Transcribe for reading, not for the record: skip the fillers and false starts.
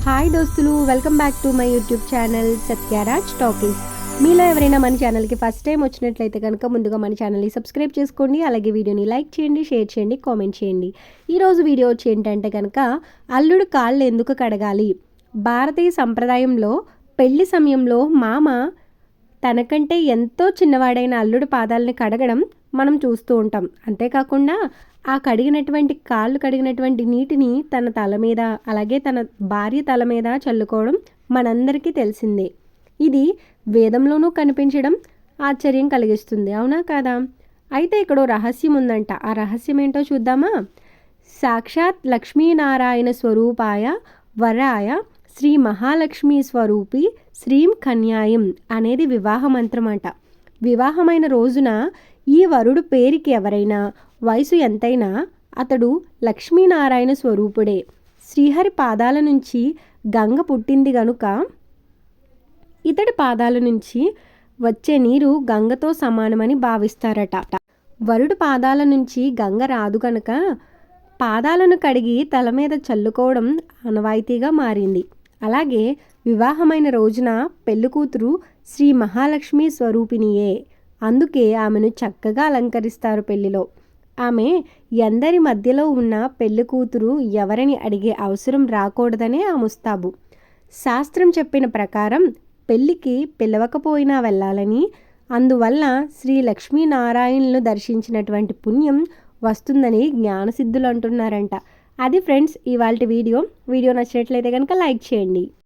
Hi దోస్తులు, welcome back to my YouTube channel Satyaraj Talkies. మీలో ఎవరైనా మన ఛానల్కి ఫస్ట్ టైం వచ్చినట్లయితే కనుక ముందుగా మన ఛానల్ని సబ్స్క్రైబ్ చేసుకోండి. అలాగే వీడియోని లైక్ చేయండి, షేర్ చేయండి, కామెంట్ చేయండి. ఈరోజు వీడియో వచ్చి ఏంటంటే కనుక అల్లుడు కాళ్ళు ఎందుకు కడగాలి. భారతీయ సంప్రదాయంలో పెళ్లి సమయంలో మామ తనకంటే ఎంతో చిన్నవాడైన అల్లుడు పాదాలని కడగడం మనం చూస్తూ ఉంటాం. అంతేకాకుండా ఆ కాళ్ళు కడిగినటువంటి నీటిని తన తల మీద, అలాగే తన భార్య తల మీద చల్లుకోవడం మనందరికీ తెలిసిందే. ఇది వేదంలోనూ కనిపించడం ఆశ్చర్యం కలిగిస్తుంది, అవునా కాదా? అయితే ఇక్కడ రహస్యం ఉందంట. ఆ రహస్యం ఏంటో చూద్దామా? సాక్షాత్ లక్ష్మీనారాయణ స్వరూపాయ వరాయ శ్రీ మహాలక్ష్మి స్వరూపి శ్రీం కన్యాయం అనేది వివాహ మంత్రం అంట. వివాహమైన రోజున ఈ వరుడు పేరుకి ఎవరైనా వయసు ఎంతైనా అతడు లక్ష్మీనారాయణ స్వరూపుడే. శ్రీహరి పాదాల నుంచి గంగ పుట్టింది గనుక ఇతడి పాదాల నుంచి వచ్చే నీరు గంగతో సమానమని భావిస్తారట. వరుడు పాదాల నుంచి గంగ రాదు కనుక పాదాలను కడిగి తల మీద చల్లుకోవడం ఆనవాయితీగా మారింది. అలాగే వివాహమైన రోజున పెళ్ళికూతురు శ్రీ మహాలక్ష్మి స్వరూపిణియే. అందుకే ఆమెను చక్కగా అలంకరిస్తారు పెళ్లిలో. ఆమె ఎందరి మధ్యలో ఉన్న పెళ్ళికూతురు ఎవరిని అడిగే అవసరం రాకూడదనే ఆ ముస్తాబు. శాస్త్రం చెప్పిన ప్రకారం పెళ్ళికి పిలవకపోయినా వెళ్ళాలని, అందువల్ల శ్రీ లక్ష్మీనారాయణులను దర్శించినటువంటి పుణ్యం వస్తుందని జ్ఞానసిద్ధులు అంటున్నారంట. అది ఫ్రెండ్స్ ఇవాల్టి వీడియో నచ్చినట్లయితే కనుక లైక్ చేయండి.